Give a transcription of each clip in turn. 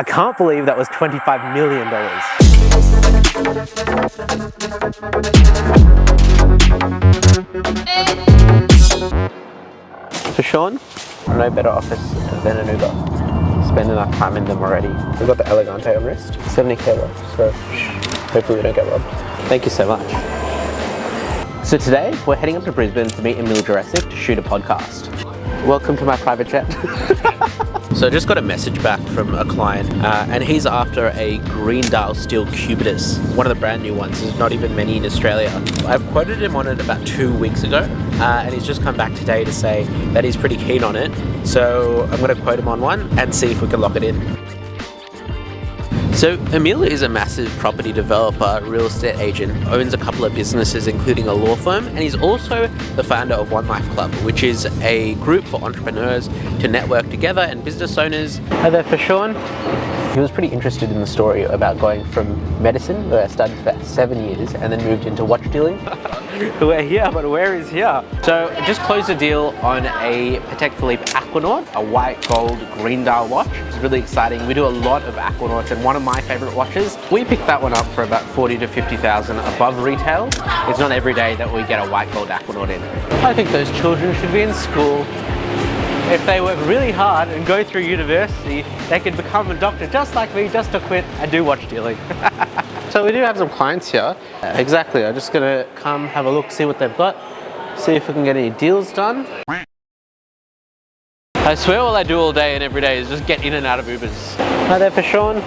I can't believe that was $25 million. For Shaun, no better office than an Uber. Spend enough time in them already. We've got the Elegante on wrist, 70k left, so hopefully we don't get robbed. Thank you so much. So today, we're heading up to Brisbane to meet Emil Juresic to shoot a podcast. Welcome to my private jet. So I just got a message back from a client and he's after a green dial steel Cubitus, one of the brand new ones. There's not even many in Australia. I've quoted him on it about 2 weeks ago and he's just come back today to say that he's pretty keen on it. So I'm going to quote him on one and see if we can lock it in. So Emil is a massive property developer, real estate agent, owns a couple of businesses including a law firm, and he's also the founder of One Life Club, which is a group for entrepreneurs to network together and business owners. Hi there for Shaun. He was pretty interested in the story about going from medicine, where I studied for 7 years, and then moved into watch dealing. We're here, but where is here? So I just closed a deal on a Patek Philippe Aquanaut, a white gold green dial watch. It's really exciting. We do a lot of Aquanauts, and one of my favorite watches. We picked that one up for about 40 to 50,000 above retail. It's not every day that we get a white gold Aquanaut in. I think those children should be in school. If they work really hard and go through university, they could become a doctor just like me, just to quit and do watch dealing. So we do have some clients here. Exactly, I'm just gonna come have a look, see what they've got, see if we can get any deals done. I swear all I do all day and every day is just get in and out of Ubers. Hi there for Shaun.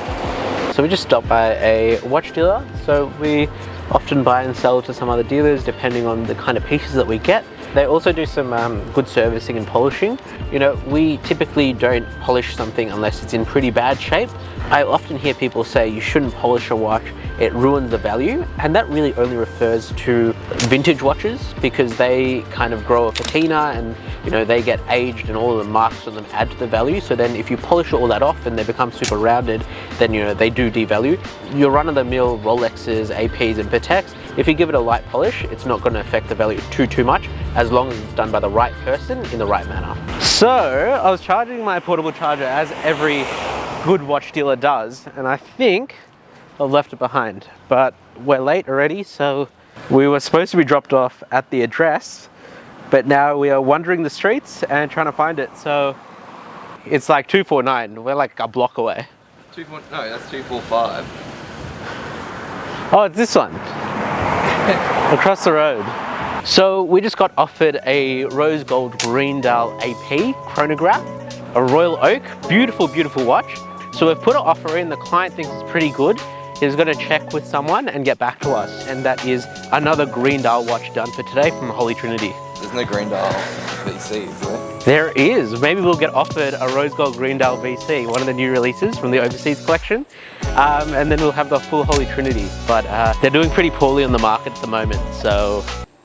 So we just stopped by a watch dealer. So we often buy and sell to some other dealers depending on the kind of pieces that we get. They also do some good servicing and polishing. You know, we typically don't polish something unless it's in pretty bad shape. I often hear people say you shouldn't polish a watch, it ruins the value, and that really only refers to vintage watches because they kind of grow a patina and you know they get aged and all of the marks on them add to the value. So then if you polish all that off and they become super rounded, then you know they do devalue. Your run-of-the-mill Rolexes, APs and Pateks, if you give it a light polish, it's not going to affect the value too much as long as it's done by the right person in the right manner. So I was charging my portable charger as every good watch dealer does, and I think I've left it behind, but we're late already. So we were supposed to be dropped off at the address, but now we are wandering the streets and trying to find it. So it's like 249, we're like a block away. No, that's 245. Oh, it's this one. Across the road. So we just got offered a rose gold green dial AP chronograph, a royal oak, beautiful watch. So we've put an offer in, the client thinks it's pretty good. He's going to check with someone and get back to us. And that is another green dial watch done for today from Holy Trinity. There's no green dial VC, is there? There is. Maybe we'll get offered a rose gold green dial VC, one of the new releases from the overseas collection. And then we'll have the full Holy Trinity. But they're doing pretty poorly on the market at the moment, so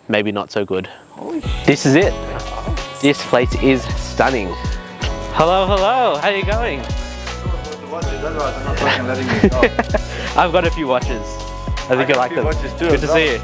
maybe not so good. Holy shit. This is it. This place is stunning. Hello, how are you going? I've got a few watches. I think you like them. Good to see you.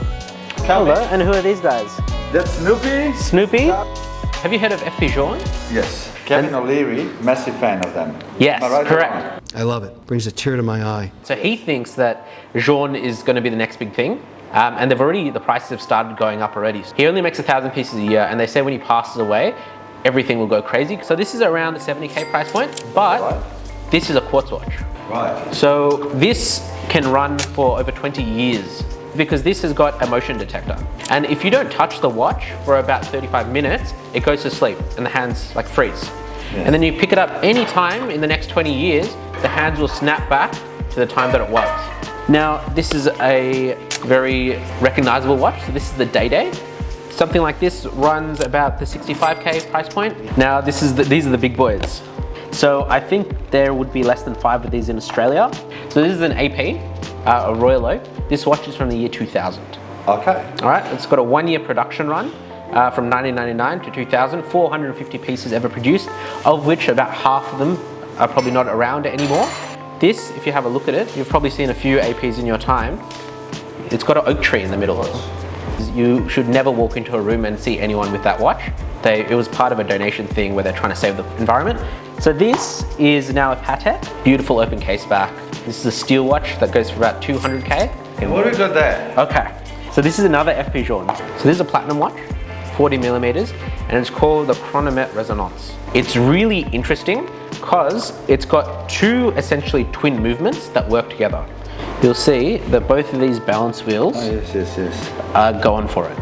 Hello, and who are these guys? That's Snoopy. Snoopy? Have you heard of FP Journe? Yes. Kevin O'Leary, massive fan of them. Yes, right, correct. I love it. Brings a tear to my eye. So he thinks that Journe is going to be the next big thing. And the prices have started going up already. He only makes 1,000 pieces a year, and they say when he passes away, everything will go crazy. So this is around the 70k price point, but this is a quartz watch. Right. So this can run for over 20 years because this has got a motion detector. And if you don't touch the watch for about 35 minutes, it goes to sleep and the hands like freeze. Yeah. And then you pick it up any time in the next 20 years, the hands will snap back to the time that it was. Now, this is a very recognizable watch. So this is the Day. Something like this runs about the 65k price point. Now, these are the big boys. So I think there would be less than 5 of these in Australia. So this is an AP, a Royal Oak. This watch is from the year 2000. Okay. All right, it's got a 1-year production run from 1999 to 2000, 450 pieces ever produced, of which about half of them are probably not around anymore. This, if you have a look at it, you've probably seen a few APs in your time. It's got an oak tree in the middle. You should never walk into a room and see anyone with that watch. It was part of a donation thing where they're trying to save the environment. So this is now a Patek, beautiful open case back. This is a steel watch that goes for about 200k. What do we got there? Okay, so this is another FP Journe. So this is a platinum watch, 40 millimeters, and it's called the Chronomet Resonance. It's really interesting because it's got two essentially twin movements that work together. You'll see that both of these balance wheels are going for it,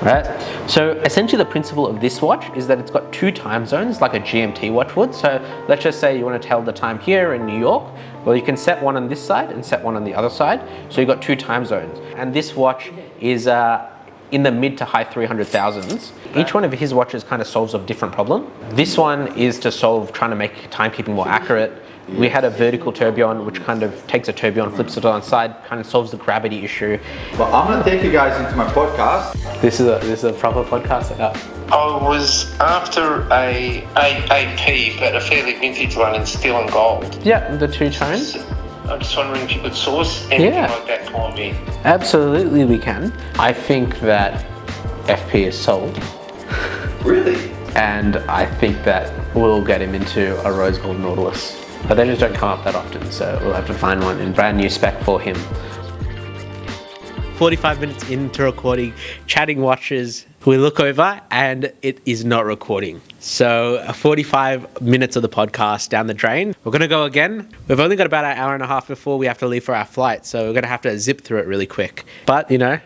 right? So essentially the principle of this watch is that it's got two time zones like a GMT watch would. So let's just say you want to tell the time here in New York. Well, you can set one on this side and set one on the other side. So you've got two time zones. And this watch is in the mid to high 300,000s. Each one of his watches kind of solves a different problem. This one is to solve trying to make timekeeping more accurate. We had a vertical tourbillon, which kind of takes a tourbillon, flips it on its side, kind of solves the gravity issue. Well, I'm gonna take you guys into my podcast. This is a proper podcast setup. I was after a AP, but a fairly vintage one in steel and gold. Yeah, the two tones. I'm just wondering if you could source anything like that for me. Absolutely we can. I think that FP is sold. Really? And I think that we'll get him into a rose gold Nautilus. But they just don't come up that often, so we'll have to find one in brand new spec for him. 45 minutes into recording, chatting watches, we look over and it is not recording. So 45 minutes of the podcast down the drain. We're gonna go again. We've only got about an hour and a half before we have to leave for our flight, so we're gonna have to zip through it really quick. But you know,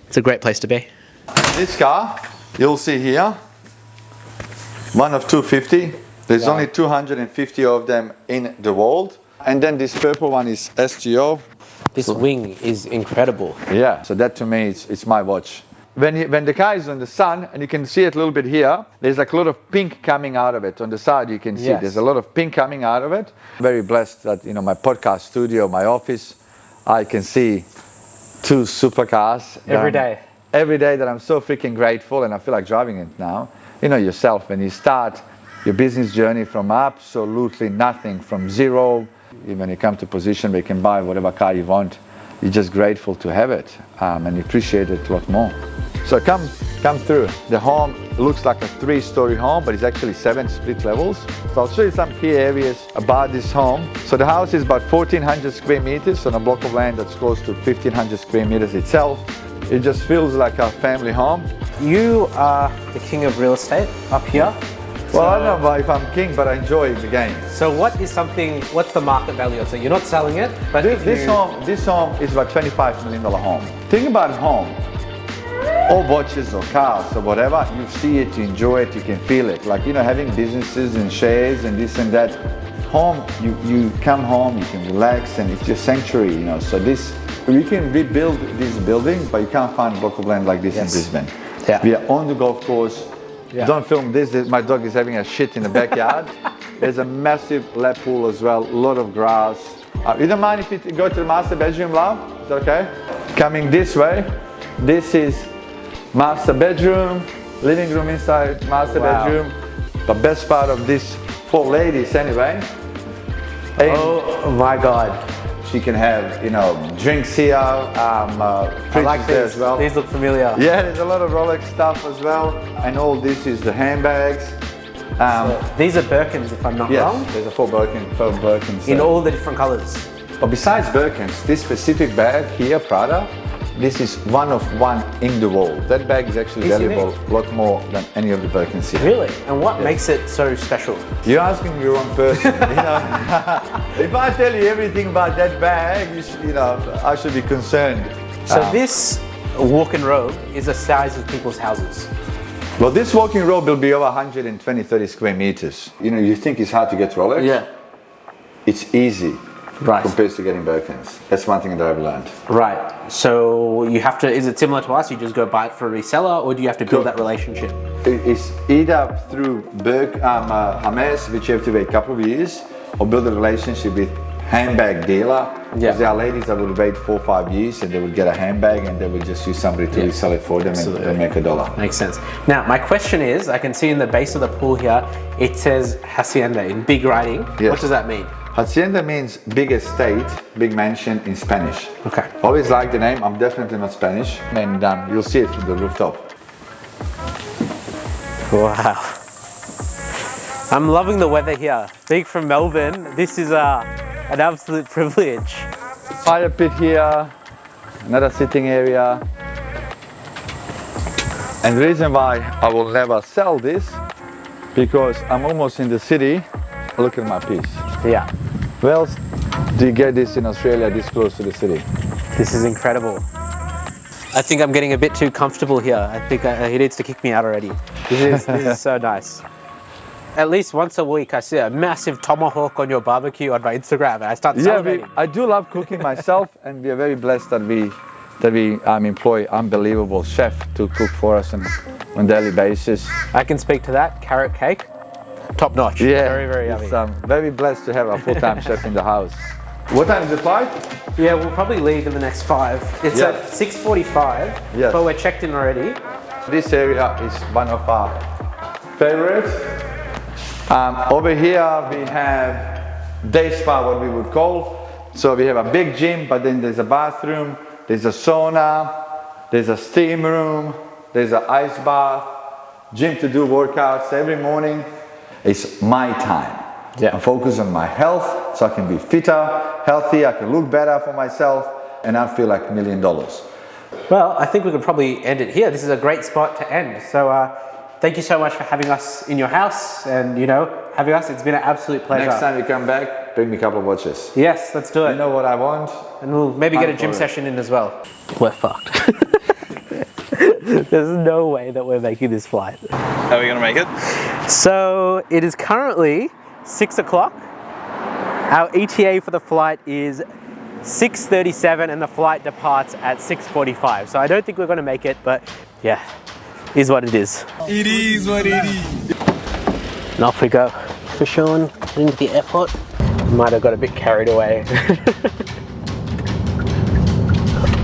it's a great place to be. This car, you'll see here, one of 250. There's only 250 of them in the world. And then this purple one is SGO. This wing is incredible. Yeah, so that to me, it's my watch. When the car is on the sun, and you can see it a little bit here, there's like a lot of pink coming out of it. On the side, you can see there's a lot of pink coming out of it. Very blessed that, you know, my podcast studio, my office, I can see two supercars. Every day. Every day that I'm so freaking grateful, and I feel like driving it now. You know yourself, when you start your business journey from absolutely nothing, from zero, when you come to a position where you can buy whatever car you want, you're just grateful to have it, and you appreciate it a lot more. So come through. The home looks like a 3-story home, but it's actually 7 split levels. So I'll show you some key areas about this home. So the house is about 1,400 square meters on a block of land that's close to 1,500 square meters itself. It just feels like a family home. You are the king of real estate up here. Well, I don't know if I'm king, but I enjoy the game. So what's the market value of it? You're not selling it, but this home is about $25 million home. Think about home, or watches or cars or whatever, you see it, you enjoy it, you can feel it. Like, you know, having businesses and shares and this and that. Home, you come home, you can relax, and it's your sanctuary, you know. So we can rebuild this building, but you can't find a block of land like this in Brisbane. Yeah. We are on the golf course. Yeah. Don't film this. My dog is having a shit in the backyard. There's a massive lap pool as well, a lot of grass. You don't mind if you go to the master bedroom, love? Is that okay? Coming this way, this is master bedroom, living room inside master bedroom. The best part of this for ladies anyway. And oh my God. She can have, you know, drinks here, fridges like there these as well. These look familiar. Yeah, there's a lot of Rolex stuff as well. And all this is the handbags. So these are Birkins, if I'm not wrong. Yes, there's a four Birkins. In all the different colors. But besides Birkins, this specific bag here, Prada, this is one of one in the world. That bag is actually valuable a lot more than any of the Birkins here. Really? And what makes it so special? You're asking the wrong person. You know, if I tell you everything about that bag, I should be concerned. So this walk-in robe is the size of people's houses. Well, this walk-in robe will be over 120-30 square meters. You know, you think it's hard to get Rolex? Yeah. It's easy. Right. Compared to getting Birkins. That's one thing that I've learned. Right. So you have to, is it similar to us? You just go buy it for a reseller, or do you have to build that relationship? It's either through Hermes, which you have to wait a couple of years, or build a relationship with handbag dealer. Because there are ladies that would wait 4 or 5 years and they would get a handbag and they would just use somebody to resell it for them and they'll make $1. Makes sense. Now, my question is, I can see in the base of the pool here, it says Hacienda in big writing. Yes. What does that mean? Hacienda means big estate, big mansion in Spanish. Okay. Always like the name. I'm definitely not Spanish. And you'll see it from the rooftop. Wow. I'm loving the weather here. Being from Melbourne, this is an absolute privilege. Fire pit here, another sitting area. And the reason why I will never sell this, because I'm almost in the city. Look at my piece. Yeah, Where else do you get this in Australia this close to the city? this is incredible. I think I'm getting a bit too comfortable here. I think he needs to kick me out already. This is so nice. At least once a week I see a massive tomahawk on your barbecue on my Instagram and I start celebrating. I do love cooking myself, and we are very blessed that we employ unbelievable chef to cook for us on a daily basis. I can speak to that. Carrot cake, top notch. Yeah, very, very yummy. It's very blessed to have a full-time chef in the house. What time is the flight? Yeah, we'll probably leave in the next 5. It's Yeah. at 6:45, Yes. but we're checked in already. This area is one of our favorites. Over here we have day spa, what we would call. So we have a big gym, but then there's a bathroom, there's a sauna, there's a steam room, there's an ice bath, gym to do workouts every morning. It's my time. Yeah. I focus on my health so I can be fitter, healthier, I can look better for myself, and I feel like $1 million. Well, I think we could probably end it here. This is a great spot to end. So thank you so much for having us in your house and, you know, having us. It's been an absolute pleasure. Next time you come back, bring me a couple of watches. Yes, let's do it. You know what I want? And we'll maybe get a I'm gym for it. session in as well. We're fucked. There's no way that we're making this flight. How are we gonna make it? So it is currently 6 o'clock. Our ETA for the flight is 6:37 and the flight departs at 6:45. So I don't think we're gonna make it, but yeah, is what it is. It is what it is. And off we go for Shaun, heading to the airport. Might have got a bit carried away.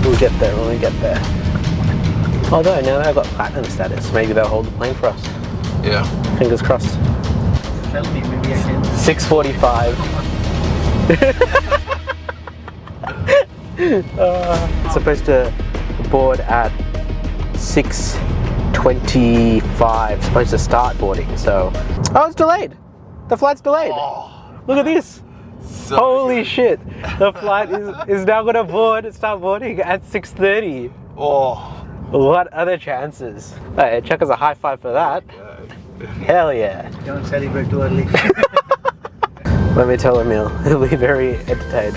We'll get there when we get there. Although now they've got platinum status, maybe they'll hold the plane for us. Yeah. Fingers crossed. 6:45. Supposed to board at 6:25. Supposed to start boarding, so. Oh, it's delayed. The flight's delayed. Look at this. So Holy shit. The flight is now going to start boarding at 6:30. Oh. What are the chances? Hey, chuck us a high five for that. Hell yeah. Don't celebrate too early. Let me tell Emil, he'll be very entertained.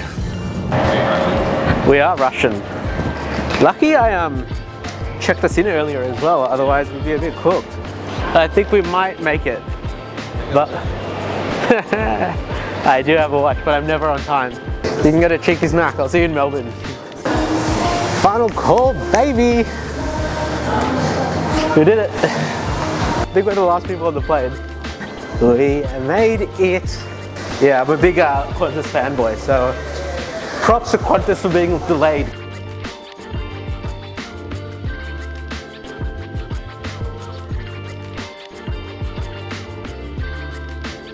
We are Russian. Lucky I checked us in earlier as well, otherwise we'd be a bit cooked. I think we might make it, but I do have a watch, but I'm never on time. You can go to Cheeky's Mac. I'll see you in Melbourne. Final call, baby. We did it. I think we're the last people on the plane. We made it. Yeah, I'm a big Qantas fanboy, so props to Qantas for being delayed.